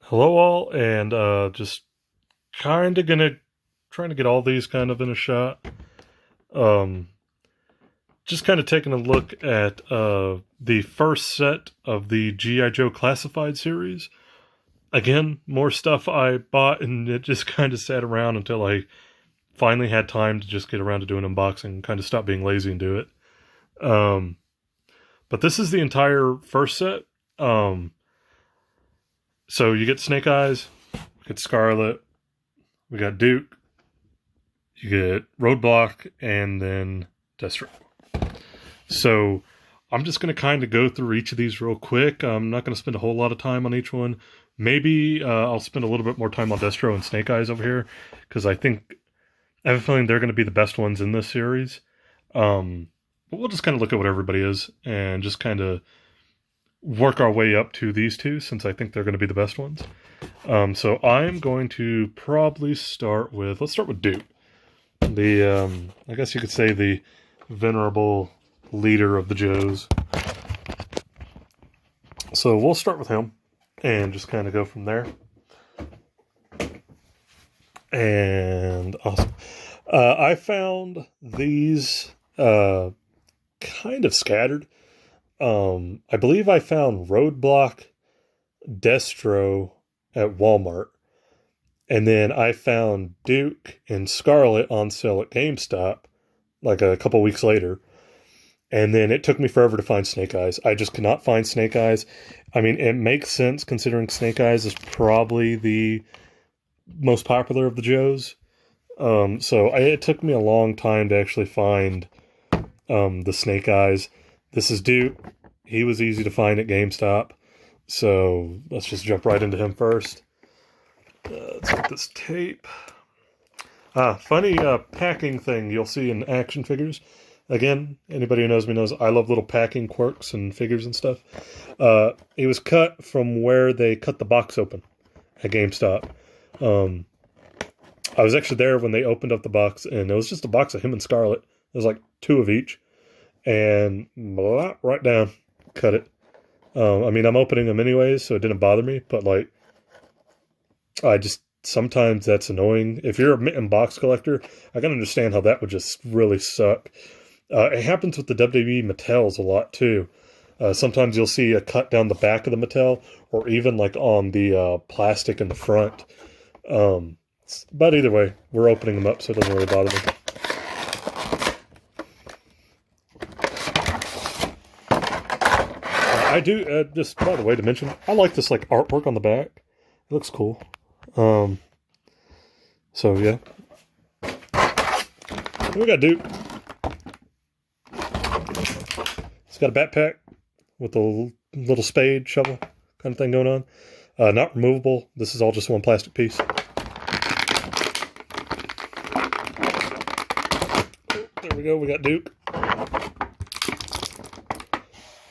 Hello all, and just kind of gonna trying to get all these kind of in a shot. Um, just kind of taking a look at the first set of the GI Joe Classified series. Again, more stuff I bought, and it just kind of sat around until I finally had time to just get around to doing unboxing. Kind of stop being lazy and do it. Um, but this is the entire first set. Um, so you get Snake Eyes, you get Scarlet, we got Duke, you get Roadblock, and then Destro. So I'm just going to kind of go through each of these real quick. I'm not going to spend a whole lot of time on each one. Maybe I'll spend a little bit more time on Destro and Snake Eyes over here, because I have a feeling they're going to be the best ones in this series. But we'll just kind of look at what everybody is and just kind of work our way up to these two, since I think they're going to be the best ones. So I'm going to probably let's start with Duke. I guess you could say the venerable leader of the Joes. So we'll start with him and just kind of go from there. And awesome. I found these kind of scattered. I believe I found Roadblock, Destro at Walmart. And then I found Duke and Scarlet on sale at GameStop like a couple weeks later. And then it took me forever to find Snake Eyes. I just could not find Snake Eyes. I mean, it makes sense considering Snake Eyes is probably the most popular of the Joes. It took me a long time to actually find the Snake Eyes. This is Duke. He was easy to find at GameStop. So let's just jump right into him first. Let's get this tape. Funny packing thing you'll see in action figures. Again, anybody who knows me knows I love little packing quirks and figures and stuff. It was cut from where they cut the box open at GameStop. I was actually there when they opened up the box, and it was just a box of him and Scarlet. It was like two of each. And blah, right down, cut it. I mean, I'm opening them anyways, so it didn't bother me, but like, sometimes that's annoying. If you're a mitten box collector, I can understand how that would just really suck. It happens with the WWE Mattels a lot too. Sometimes you'll see a cut down the back of the Mattel, or even like on the plastic in the front. But either way, we're opening them up, so it doesn't really bother me. I do, just by the way to mention, I like this like artwork on the back. It looks cool. So yeah. We got Duke. He's got a backpack with a little spade, shovel kind of thing going on. Not removable. This is all just one plastic piece. There we go. We got Duke.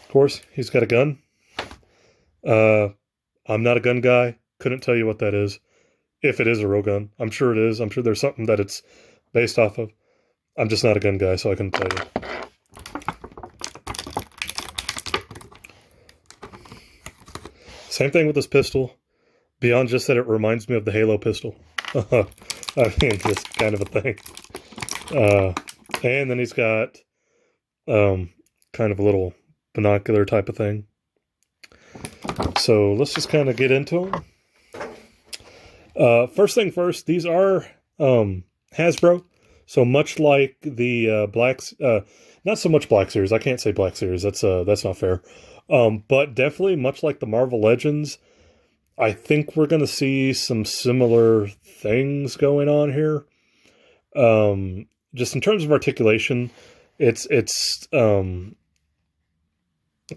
Of course, he's got a gun. I'm not a gun guy. Couldn't tell you what that is. If it is a real gun. I'm sure it is. I'm sure there's something that it's based off of. I'm just not a gun guy, so I couldn't tell you. Same thing with this pistol. Beyond just that it reminds me of the Halo pistol. I mean, just kind of a thing. And then he's got kind of a little binocular type of thing. So let's just kind of get into them. First thing first, these are Hasbro. So much like the not so much Black Series. I can't say Black Series. That's not fair. But definitely much like the Marvel Legends, I think we're going to see some similar things going on here. Just in terms of articulation, it's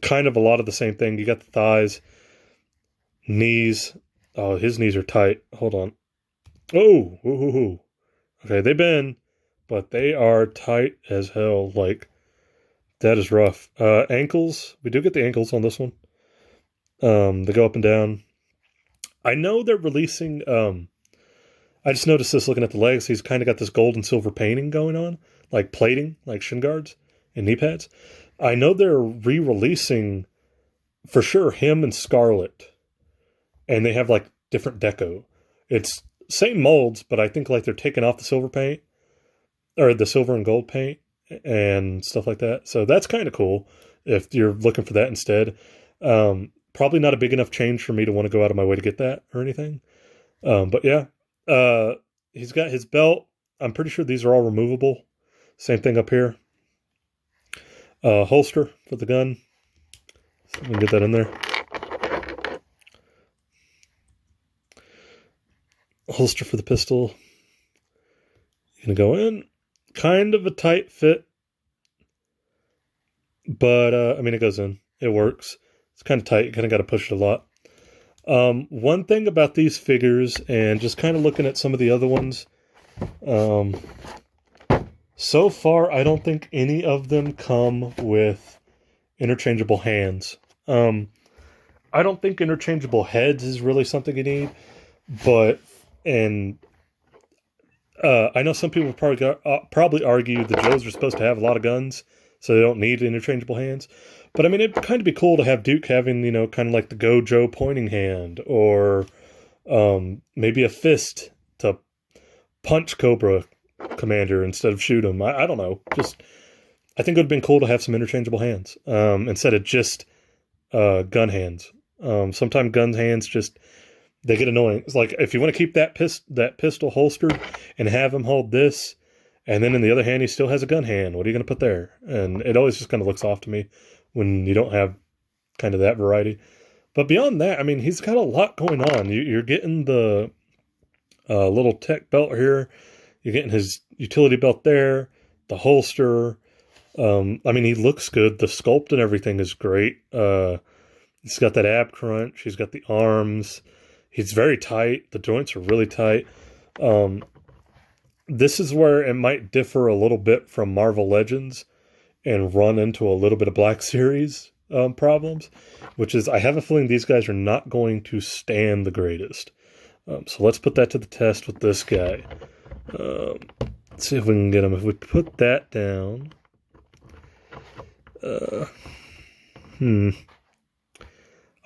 kind of a lot of the same thing. You got the thighs, knees. Oh, his knees are tight. Hold on. Oh, ooh. Okay, they bend, but they are tight as hell. Like, that is rough. Ankles. We do get the ankles on this one. They go up and down. I know they're releasing, I just noticed this looking at the legs. He's kind of got this gold and silver painting going on, like plating, like shin guards and knee pads. I know they're re-releasing, for sure, him and Scarlet. And they have like different deco. It's same molds, but I think like they're taking off the silver paint or the silver and gold paint and stuff like that. So that's kind of cool if you're looking for that instead. Probably not a big enough change for me to want to go out of my way to get that or anything. But yeah, he's got his belt. I'm pretty sure these are all removable. Same thing up here. Holster for the gun. So we can get that in there. Holster for the pistol. Gonna go in. Kind of a tight fit. But, I mean, it goes in. It works. It's kind of tight. You kind of got to push it a lot. One thing about these figures, and just kind of looking at some of the other ones, so far, I don't think any of them come with interchangeable hands. I don't think interchangeable heads is really something you need, but, and I know some people probably argue the Joes are supposed to have a lot of guns, so they don't need interchangeable hands. But I mean, it'd kind of be cool to have Duke having, you know, kind of like the Go Joe pointing hand, or maybe a fist to punch Cobra Commander instead of shoot him. I don't know. Just, I think it would have been cool to have some interchangeable hands instead of just gun hands. Sometimes gun hands just, they get annoying. It's like, if you want to keep that pistol holstered and have him hold this, and then in the other hand he still has a gun hand, what are you going to put there? And it always just kind of looks off to me when you don't have kind of that variety. But beyond that, I mean, he's got a lot going on. You're getting the little tech belt here. You're getting his utility belt there, the holster. I mean, he looks good. The sculpt and everything is great. He's got that ab crunch. He's got the arms. He's very tight. The joints are really tight. This is where it might differ a little bit from Marvel Legends and run into a little bit of Black Series problems, which is I have a feeling these guys are not going to stand the greatest. So let's put that to the test with this guy. Let's see if we can get him. If we put that down...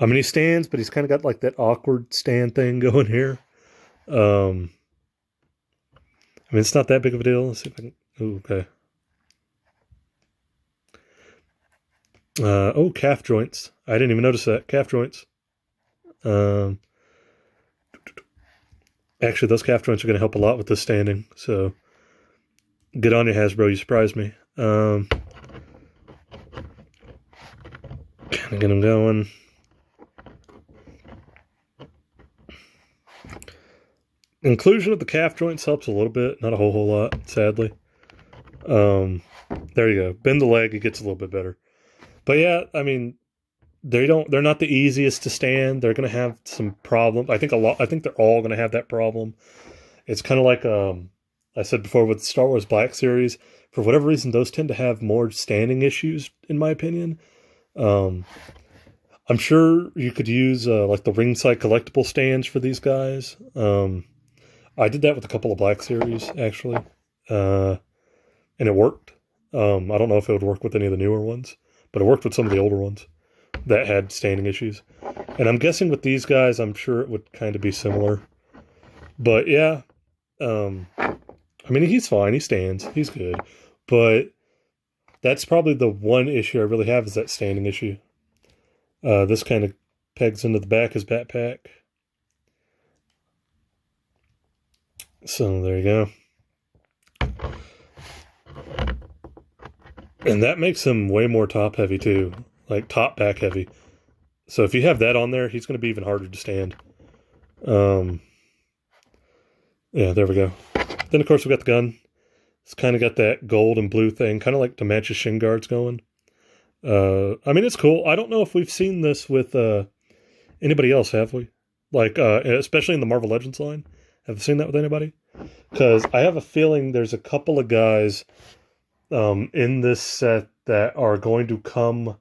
I mean, he stands, but he's kind of got like that awkward stand thing going here. I mean, it's not that big of a deal. Let's see if I can... Ooh, okay. Oh, calf joints. I didn't even notice that. Calf joints. Actually, those calf joints are going to help a lot with this standing. So, get on your Hasbro. You surprised me. Kind of get him going. Inclusion of the calf joints helps a little bit. Not a whole lot, sadly. There you go. Bend the leg, it gets a little bit better. But yeah, I mean, they're not the easiest to stand. They're going to have some problems. I think they're all going to have that problem. It's kind of like I said before with the Star Wars Black Series. For whatever reason, those tend to have more standing issues, in my opinion. I'm sure you could use like the ringside collectible stands for these guys. I did that with a couple of Black Series, actually. And it worked. I don't know if it would work with any of the newer ones, but it worked with some of the older ones that had standing issues. And I'm guessing with these guys, I'm sure it would kind of be similar. But yeah, I mean, he's fine. He stands. He's good. But that's probably the one issue I really have is that standing issue. This kind of pegs into the back of his backpack. So there you go. And that makes him way more top heavy too. Like top back heavy. So if you have that on there, he's going to be even harder to stand. Yeah, there we go. Then of course we got the gun. It's kind of got that gold and blue thing, kind of like to match his shin guards going. I mean, it's cool. I don't know if we've seen this with anybody else, have we? Like, especially in the Marvel Legends line. Have you seen that with anybody? Because I have a feeling there's a couple of guys in this set that are going to come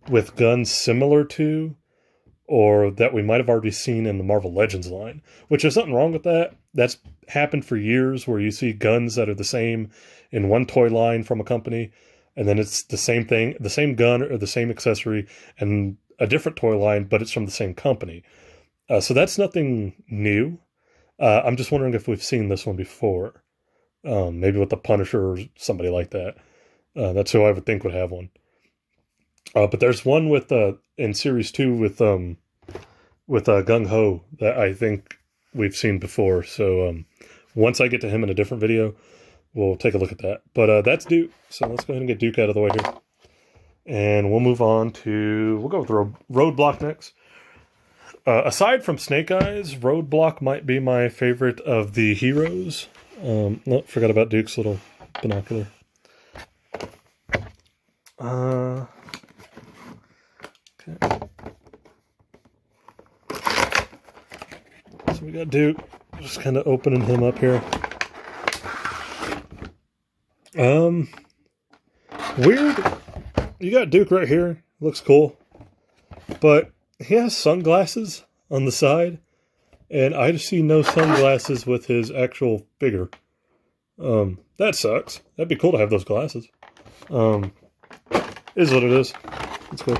with guns similar to, or that we might have already seen in the Marvel Legends line. Which there's nothing wrong with that. That's happened for years where you see guns that are the same in one toy line from a company, and then it's the same thing, the same gun or the same accessory, and a different toy line, but it's from the same company. So that's nothing new. I'm just wondering if we've seen this one before. Maybe with the Punisher or somebody like that. That's who I would think would have one. But there's one with in series 2 with Gung Ho that I think we've seen before. So once I get to him in a different video, we'll take a look at that. But that's Duke. So let's go ahead and get Duke out of the way here. And we'll move on to, we'll go with Roadblock next. Aside from Snake Eyes, Roadblock might be my favorite of the heroes. No, forgot about Duke's little binocular. Okay. So we got Duke. Just kind of opening him up here. Weird. You got Duke right here. Looks cool. But he has sunglasses on the side. And I just see no sunglasses with his actual figure. That sucks. That'd be cool to have those glasses. Is what it is. Let's go.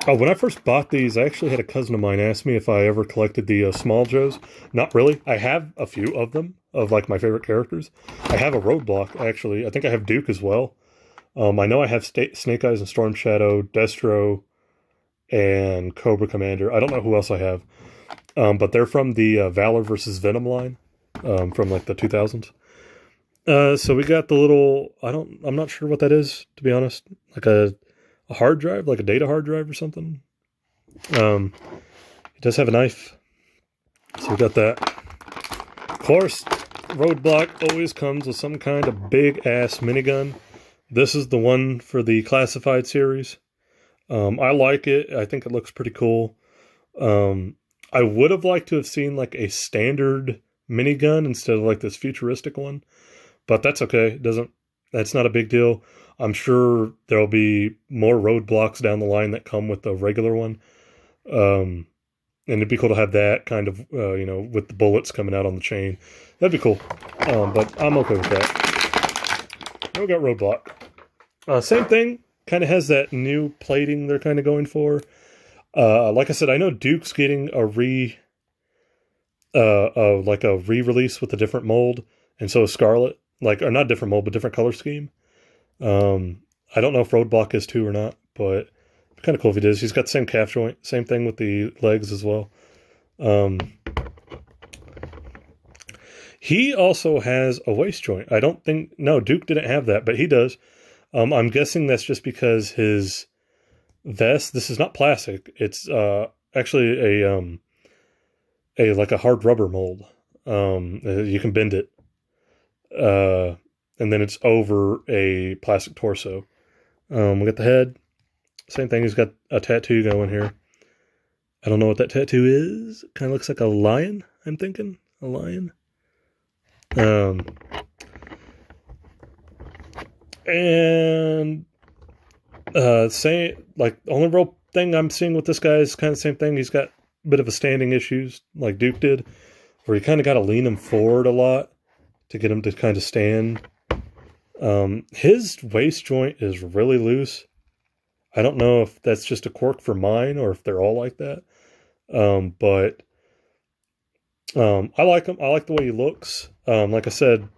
Oh, when I first bought these, I actually had a cousin of mine ask me if I ever collected the Small Joes. Not really. I have a few of them, of like my favorite characters. I have a Roadblock, actually. I think I have Duke as well. I know I have Snake Eyes and Storm Shadow, Destro, and Cobra Commander. I don't know who else I have. But they're from the Valor vs. Venom line, from like the 2000s. So we got the little, I'm not sure what that is, to be honest. Like a hard drive, like a data hard drive or something. It does have a knife. So we got that. Of course, Roadblock always comes with some kind of big ass minigun. This is the one for the Classified series. I like it. I think it looks pretty cool. I would have liked to have seen like a standard minigun instead of like this futuristic one. But that's okay. That's not a big deal. I'm sure there'll be more Roadblocks down the line that come with the regular one. And it'd be cool to have that kind of, with the bullets coming out on the chain. That'd be cool. But I'm okay with that. Now we got Roadblock. Same thing. Kind of has that new plating they're kind of going for. Like I said, I know Duke's getting a re-release with a different mold. And so is Scarlet. Or not different mold, but different color scheme. I don't know if Roadblock is too or not, but it's kind of cool if he is. He's got the same calf joint, same thing with the legs as well. He also has a waist joint. No, Duke didn't have that, but he does. I'm guessing that's just because his vest, this is not plastic. It's actually a hard rubber mold. You can bend it. And then it's over a plastic torso. We got the head. Same thing. He's got a tattoo going here. I don't know what that tattoo is. Kind of looks like a lion, I'm thinking. A lion. And the only real thing I'm seeing with this guy is kind of the same thing. He's got a bit of a standing issues like Duke did, where you kind of got to lean him forward a lot to get him to kind of stand. His waist joint is really loose. I don't know if that's just a quirk for mine or if they're all like that. But I like him. I like the way he looks. Like I said,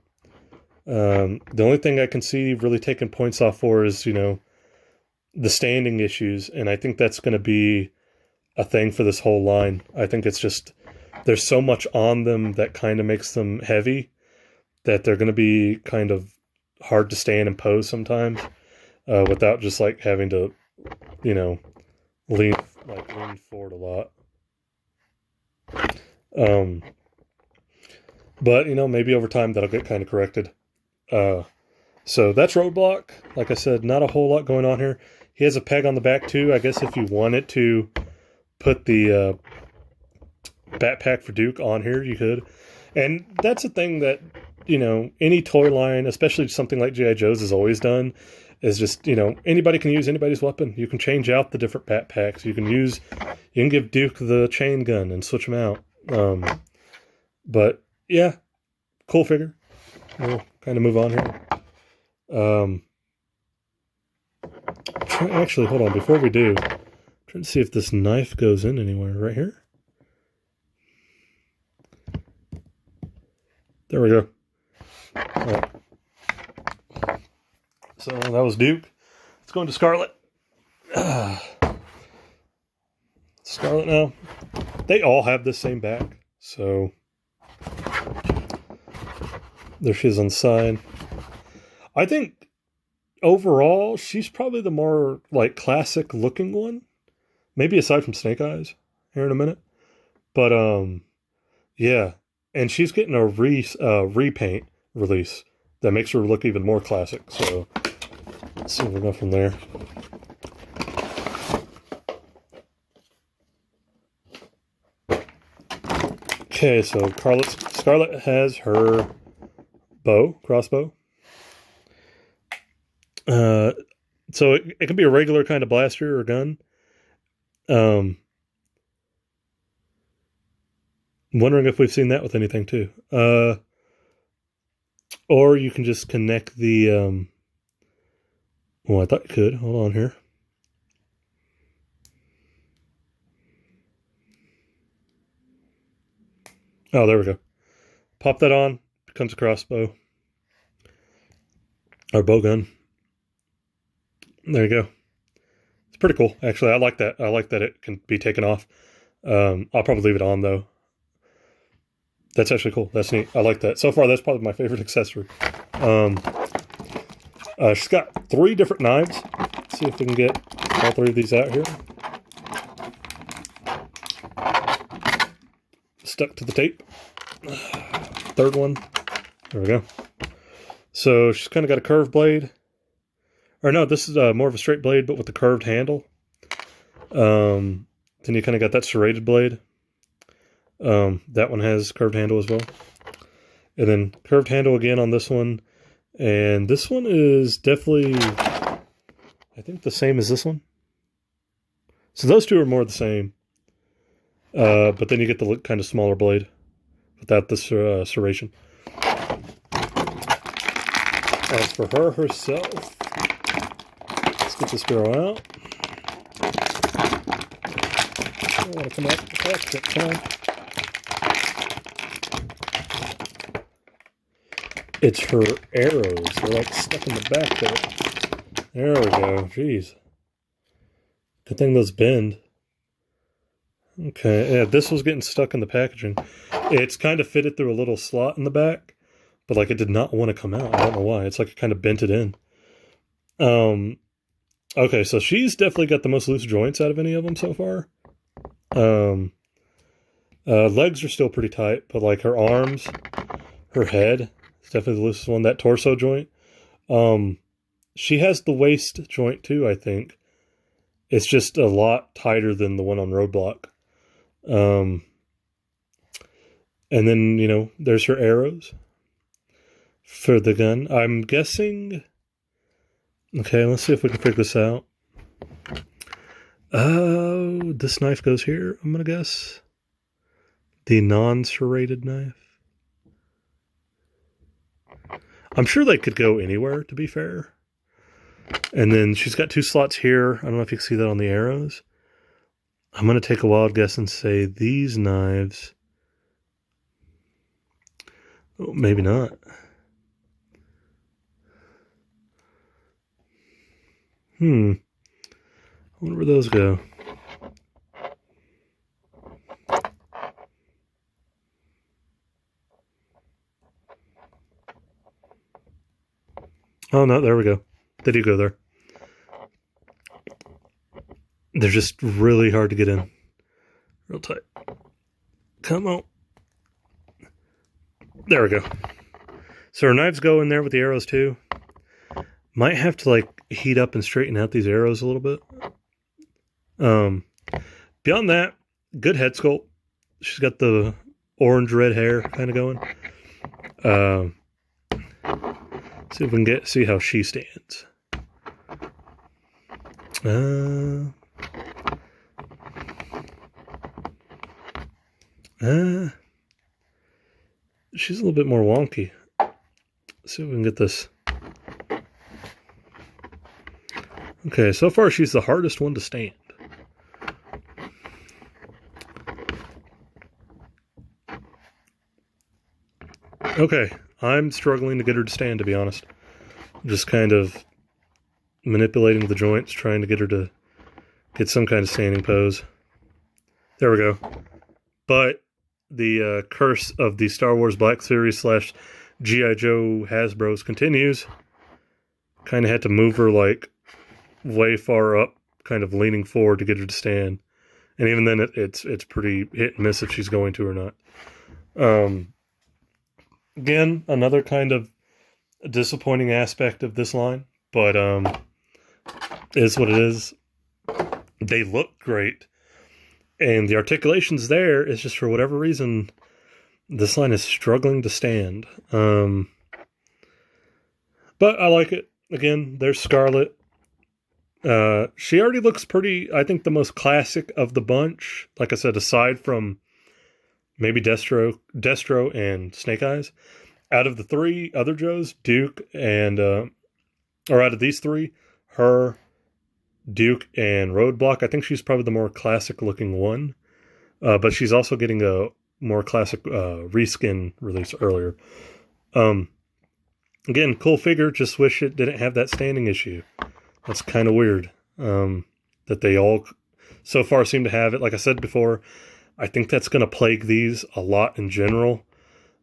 the only thing I can see really taking points off for is, the standing issues. And I think that's going to be a thing for this whole line. I think it's just, there's so much on them that kind of makes them heavy that they're going to be kind of hard to stand and pose sometimes, without just like having to, lean forward a lot. But maybe over time that'll get kind of corrected. So that's Roadblock. Like I said, not a whole lot going on here. He has a peg on the back too. I guess if you wanted to put the backpack for Duke on here, you could. And that's a thing that, any toy line, especially something like G.I. Joe's has always done, is just, anybody can use anybody's weapon. You can change out the different backpacks. You can give Duke the chain gun and switch them out. But yeah, cool figure. We'll kind of move on here. Actually, hold on. Before we do, I'm trying to see if this knife goes in anywhere. Right here? There we go. All right. So that was Duke. Let's go into Scarlet. Scarlet now. They all have the same back. So there she is on the side. I think overall, she's probably the more like classic looking one. Maybe aside from Snake Eyes here in a minute. But yeah. And she's getting a repaint release that makes her look even more classic. So let's see where we go from there. Okay, so Scarlet has her crossbow. So it can be a regular kind of blaster or gun. Wondering if we've seen that with anything too. Or you can just connect the, well, I thought you could. Hold on here. Oh, there we go. Pop that on. Becomes a crossbow. Or bow gun. There you go. It's pretty cool, actually. I like that. I like that it can be taken off. I'll probably leave it on, though. That's actually cool. That's neat. I like that. So far, that's probably my favorite accessory. She's got 3 different knives. Let's see if we can get all 3 of these out here. Stuck to the tape. 3rd one. There we go. So she's kind of got a curved blade. Or no, this is more of a straight blade, but with the curved handle. Then you kind of got that serrated blade. That one has curved handle as well. And then curved handle again on this one. And this one is definitely, I think, the same as this one. So those 2 are more the same. But then you get the kind of smaller blade without the serration. As for her herself, let's get this girl out. I don't want to come out the back that time. It's her arrows. They're like stuck in the back there. There we go. Jeez. Good thing those bend. Okay, yeah, this was getting stuck in the packaging. It's kind of fitted through a little slot in the back, but like it did not want to come out. I don't know why. It's like it kind of bent it in. Okay, so she's definitely got the most loose joints out of any of them so far. Legs are still pretty tight, but like her arms, her head is definitely the loosest one. That torso joint. She has the waist joint too, I think. It's just a lot tighter than the one on Roadblock. And then, you know, there's her arrows for the gun. I'm guessing... Okay, let's see if we can figure this out. Oh, this knife goes here, I'm going to guess. The non-serrated knife. I'm sure they could go anywhere, to be fair. And then she's got 2 slots here. I don't know if you can see that on the arrows. I'm going to take a wild guess and say these knives. Oh, maybe not. I wonder where those go. Oh, no, there we go. They do go there. They're just really hard to get in. Real tight. Come on. There we go. So our knives go in there with the arrows too. Might have to like heat up and straighten out these arrows a little bit. Beyond that, good head sculpt. She's got the orange-red hair kind of going. See if we can see how she stands. She's a little bit more wonky. Let's see if we can get this. Okay, so far she's the hardest one to stand. Okay, I'm struggling to get her to stand, to be honest. Just kind of manipulating the joints, trying to get her to get some kind of standing pose. There we go. But the curse of the Star Wars Black Series / G.I. Joe Hasbro's continues. Kind of had to move her like way far up, kind of leaning forward to get her to stand. And even then, it's pretty hit and miss if she's going to or not. Again, another kind of disappointing aspect of this line, but it is what it is. They look great, and the articulation's there. It's just for whatever reason, this line is struggling to stand. But I like it. Again, there's Scarlett. She already looks pretty, I think, the most classic of the bunch. Like I said, aside from maybe Destro and Snake Eyes. Out of the three other Joes, Duke and, or out of these three, her, Duke, and Roadblock, I think she's probably the more classic looking one. But she's also getting a more classic reskin release earlier. Again, cool figure, just wish it didn't have that standing issue. That's kind of weird that they all so far seem to have it. Like I said before, I think that's going to plague these a lot in general.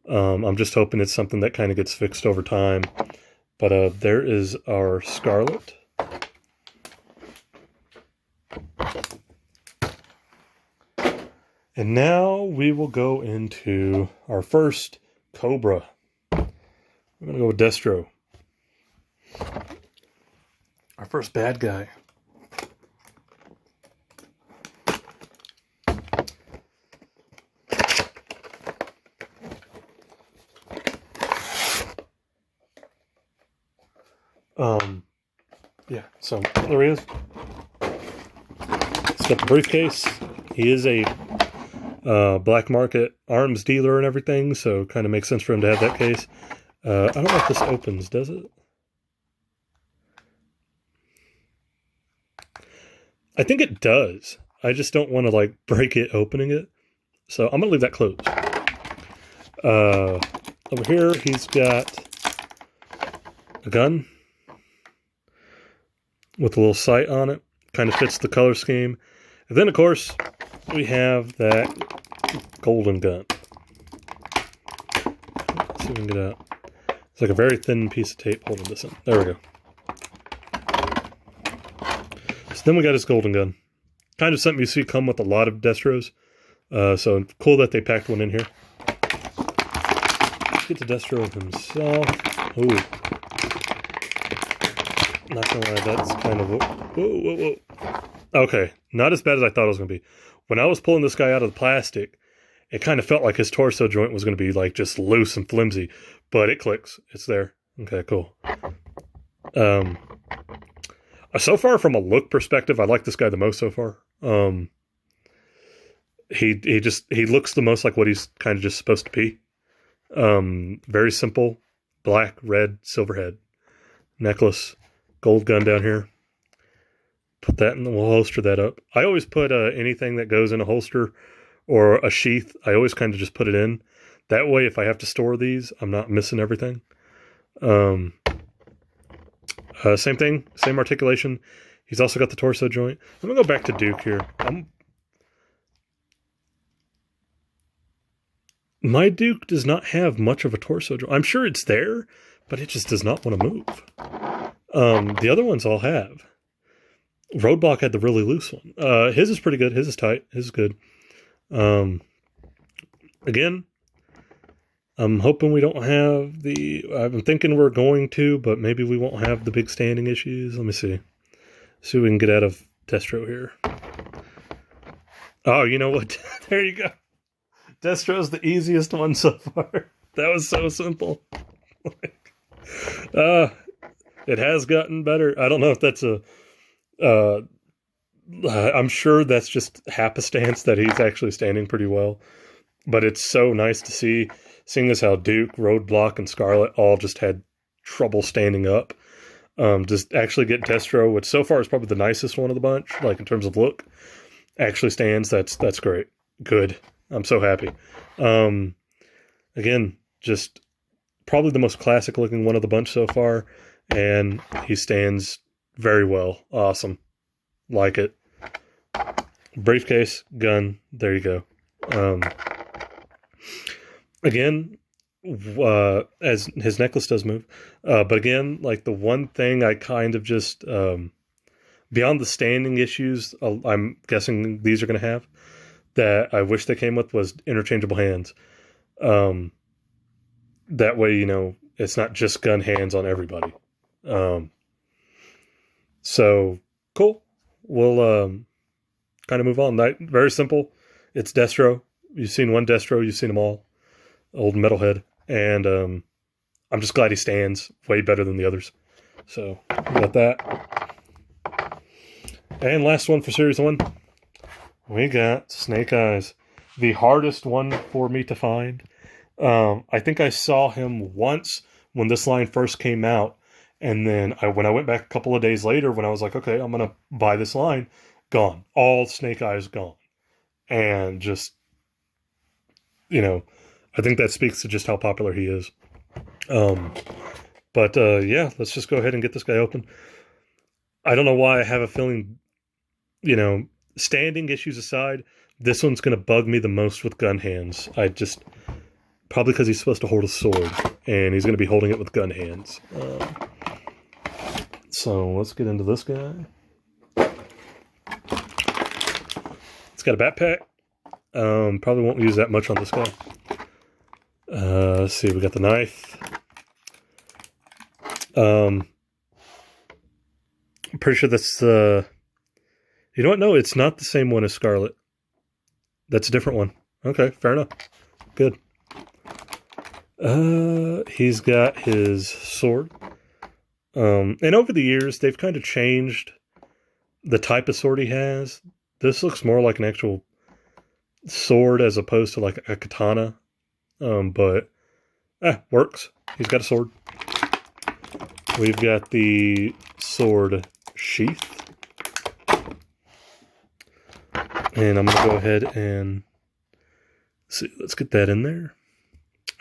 I'm just hoping it's something that kind of gets fixed over time. But there is our Scarlett. And now we will go into our first Cobra. We're going to go with Destro. Our first bad guy. Yeah, so there he is. He's got the briefcase. He is a black market arms dealer and everything, so kind of makes sense for him to have that case. I don't know if this opens, does it? I think it does. I just don't want to like break it opening it. So I'm going to leave that closed. Over here, he's got a gun with a little sight on it. Kind of fits the color scheme. And then, of course, we have that golden gun. Let's see if we can get out. It's like a very thin piece of tape holding this in. There we go. So then we got his golden gun. Kind of something you see come with a lot of Destros. So cool that they packed one in here. Let's get to Destro himself. Ooh. Not gonna lie, that's kind of... Whoa. Okay, not as bad as I thought it was going to be. When I was pulling this guy out of the plastic, it kind of felt like his torso joint was going to be like just loose and flimsy. But it clicks. It's there. Okay, cool. So far, from a look perspective, I like this guy the most so far. He looks the most like what he's kind of just supposed to be. Very simple, black, red, silver head, necklace, gold gun down here. Put that in, we'll holster that up. I always put anything that goes in a holster or a sheath, I always kind of just put it in. That way, if I have to store these, I'm not missing everything. Same thing, same articulation. He's also got the torso joint. I'm going to go back to Duke here. My Duke does not have much of a torso joint. I'm sure it's there, but it just does not want to move. The other ones all have. Roadblock had the really loose one. His is pretty good. His is tight. His is good. Again, I'm hoping we don't have I'm thinking we're going to, but maybe we won't have the big standing issues. Let me see. See what we can get out of Destro here. Oh, you know what? There you go. Destro's the easiest one so far. That was so simple. It has gotten better. I don't know if that's I'm sure that's just happenstance that he's actually standing pretty well. But it's so nice to see, seeing as how Duke, Roadblock, and Scarlett all just had trouble standing up. Just actually get Destro, which so far is probably the nicest one of the bunch, like in terms of look. Actually stands. That's great. Good. I'm so happy. Again, just probably the most classic looking one of the bunch so far, and he stands very well. Awesome. Like it. Briefcase, gun, there you go. Again, as his necklace does move, but again, like the one thing I kind of just, beyond the standing issues, I'm guessing these are going to have, that I wish they came with was interchangeable hands. That way, you know, it's not just gun hands on everybody. So cool. We'll kind of move on. Very simple. It's Destro. You've seen one Destro. You've seen them all. Old metalhead. And I'm just glad he stands way better than the others. So we got that. And last one for Series 1. We got Snake Eyes. The hardest one for me to find. I think I saw him once when this line first came out. And then when I went back a couple of days later, when I was like, okay, I'm going to buy this line, gone. All Snake Eyes gone. And just, you know, I think that speaks to just how popular he is. But yeah, let's just go ahead and get this guy open. I don't know why I have a feeling, you know, standing issues aside, this one's going to bug me the most with gun hands. Probably because he's supposed to hold a sword, and he's going to be holding it with gun hands. So let's get into this guy. It's got a backpack. Probably won't use that much on this guy. Let's see, we got the knife. I'm pretty sure that's you know what? No, it's not the same one as Scarlet. That's a different one. Okay, fair enough. Good. He's got his sword. And over the years, they've kind of changed the type of sword he has. This looks more like an actual sword as opposed to like a katana. But works. He's got a sword. We've got the sword sheath. And I'm going to go ahead and see. Let's get that in there.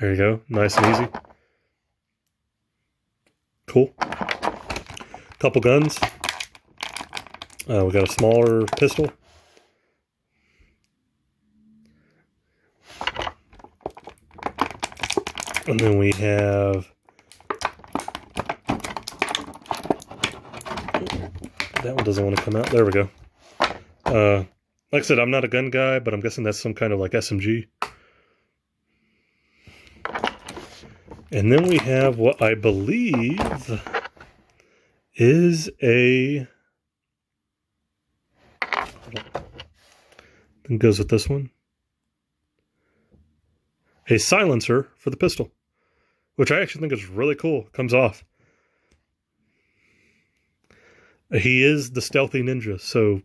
There you go. Nice and easy. Cool. Couple guns. We got a smaller pistol. And then we have... that one doesn't want to come out. There we go. Like I said, I'm not a gun guy, but I'm guessing that's some kind of like SMG. And then we have what I believe is a... I think goes with this one. A silencer for the pistol, which I actually think is really cool. Comes off. He is the stealthy ninja, so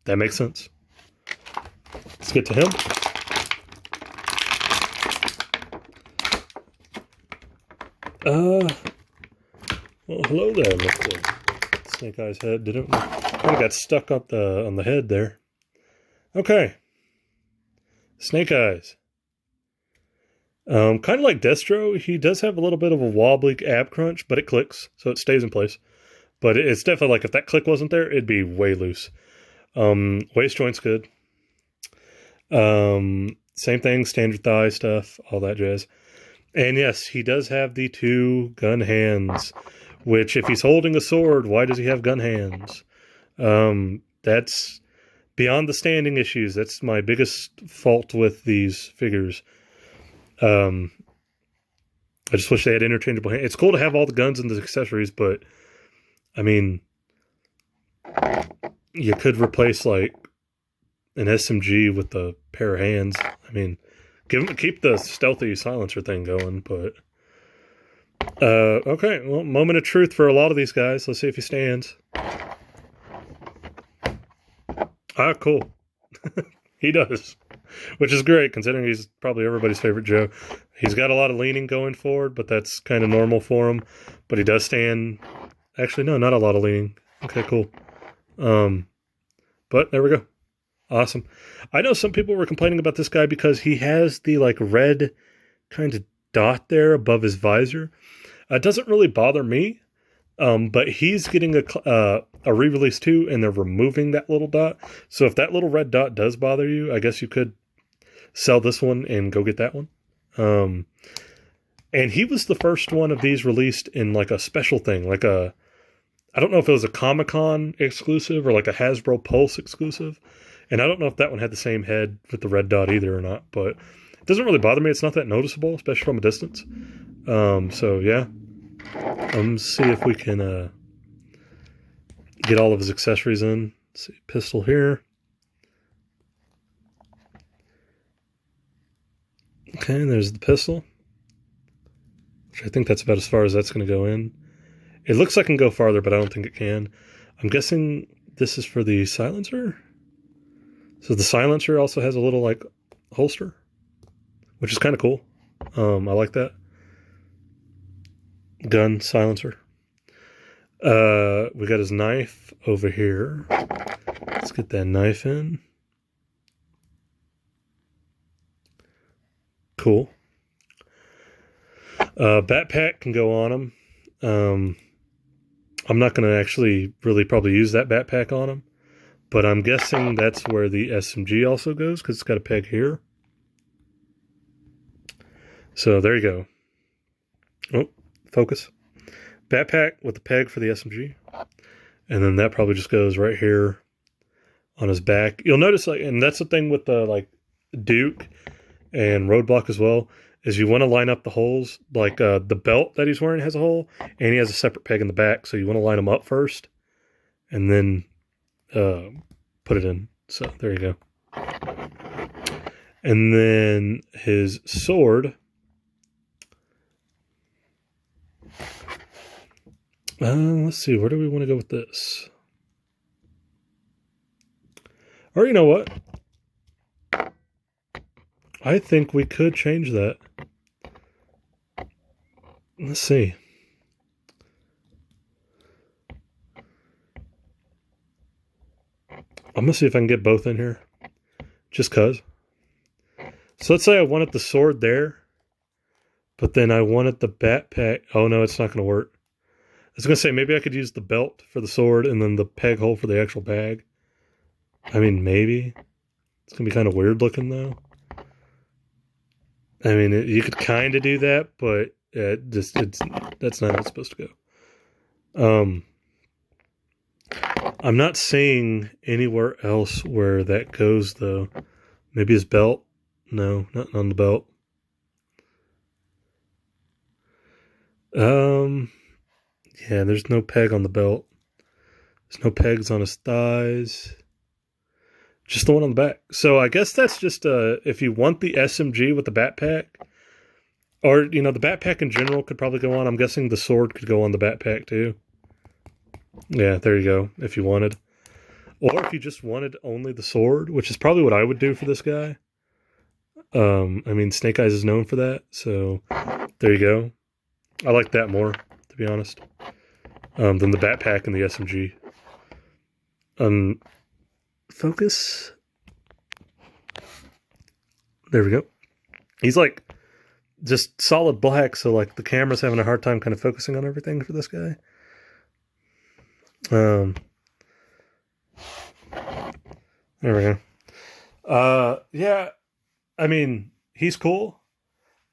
that makes sense. Let's get to him. Well, hello there, Mr. Snake Eyes head. Kind of got stuck on the head there. Okay. Snake Eyes. Kind of like Destro, he does have a little bit of a wobbly ab crunch, but it clicks, so it stays in place. But it's definitely like if that click wasn't there, it'd be way loose. Waist joint's good. Same thing, standard thigh stuff, all that jazz. And yes, he does have the two gun hands, which if he's holding a sword, why does he have gun hands? That's beyond the standing issues. That's my biggest fault with these figures. I just wish they had interchangeable hands. It's cool to have all the guns and the accessories, but I mean, you could replace like an SMG with a pair of hands. I mean, keep the stealthy silencer thing going, but okay. Well, moment of truth for a lot of these guys. Let's see if he stands. Ah, cool. He does, which is great considering he's probably everybody's favorite Joe. He's got a lot of leaning going forward, but that's kind of normal for him. But he does stand Actually, no, not a lot of leaning. Okay, cool. But there we go. Awesome. I know some people were complaining about this guy because he has the like red kind of dot there above his visor. It doesn't really bother me, but he's getting a re-release too, and they're removing that little dot. So if that little red dot does bother you, I guess you could sell this one and go get that one. And he was the first one of these released in like a special thing, like I don't know if it was a Comic-Con exclusive or like a Hasbro Pulse exclusive. And I don't know if that one had the same head with the red dot either or not, but it doesn't really bother me. It's not that noticeable, especially from a distance. So yeah, let's see if we can get all of his accessories in. Let's see, pistol here. Okay, and there's the pistol, which I think that's about as far as that's going to go in. It looks like it can go farther, but I don't think it can. I'm guessing this is for the silencer. So the silencer also has a little like holster, which is kind of cool. I like that. Gun, silencer. We got his knife over here. Let's get that knife in. Cool. Backpack can go on him. I'm not going to actually really probably use that backpack on him, but I'm guessing that's where the SMG also goes because it's got a peg here. So there you go. Oh, focus. Backpack with the peg for the SMG. And then that probably just goes right here on his back. You'll notice, like, and that's the thing with the like Duke and Roadblock as well, is you want to line up the holes. Like the belt that he's wearing has a hole, and he has a separate peg in the back, so you want to line them up first, and then put it in. So there you go. And then his sword. Let's see, where do we want to go with this? Or you know what? I think we could change that. Let's see. I'm going to see if I can get both in here. Just cause. So let's say I wanted the sword there, but then I wanted the backpack. Oh no, it's not going to work. I was going to say maybe I could use the belt for the sword and then the peg hole for the actual bag. I mean, maybe. It's going to be kind of weird looking though. I mean, you could kind of do that, but that's not how it's supposed to go. I'm not seeing anywhere else where that goes, though. Maybe his belt? No, nothing on the belt. Yeah, there's no peg on the belt. There's no pegs on his thighs. Just the one on the back. So I guess that's just if you want the SMG with the backpack, or, you know, the backpack in general could probably go on. I'm guessing the sword could go on the backpack too. Yeah, there you go, if you wanted. Or if you just wanted only the sword, which is probably what I would do for this guy. I mean, Snake Eyes is known for that, so there you go. I like that more, to be honest, than the backpack and the SMG. Focus. There we go. He's like just solid black, so like the camera's having a hard time kind of focusing on everything for this guy. There we go. Yeah, I mean, he's cool.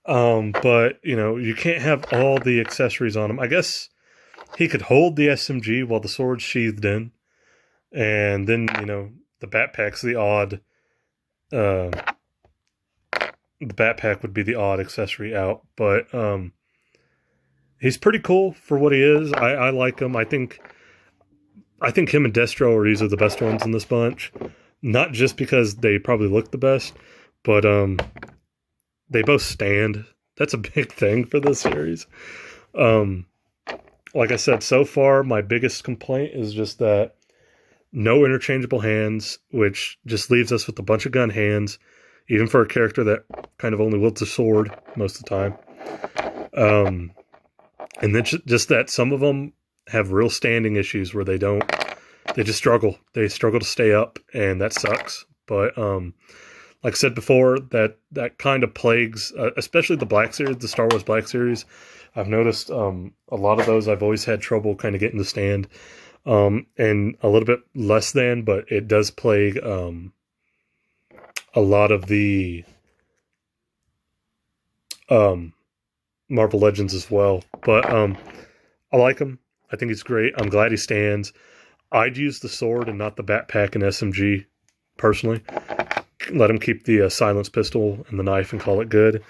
But you know, you can't have all the accessories on him. I guess he could hold the SMG while the sword's sheathed in, and then, you know, the backpack's the odd. The backpack would be the odd accessory out, but he's pretty cool for what he is. I like him. I think him and Destro are easily the best ones in this bunch. Not just because they probably look the best, but they both stand. That's a big thing for this series. Like I said, so far my biggest complaint is just that no interchangeable hands, which just leaves us with a bunch of gun hands, even for a character that kind of only wields a sword most of the time. And then just that some of them have real standing issues where they just struggle. They struggle to stay up, and that sucks. But like I said before, that kind of plagues, especially the Black Series, the Star Wars Black Series. I've noticed a lot of those I've always had trouble kind of getting to stand, and a little bit less than, but it does plague a lot of the Marvel Legends as well. But I like him. I think he's great. I'm glad he stands. I'd use the sword and not the backpack and SMG, personally. Let him keep the silence pistol and the knife and call it good.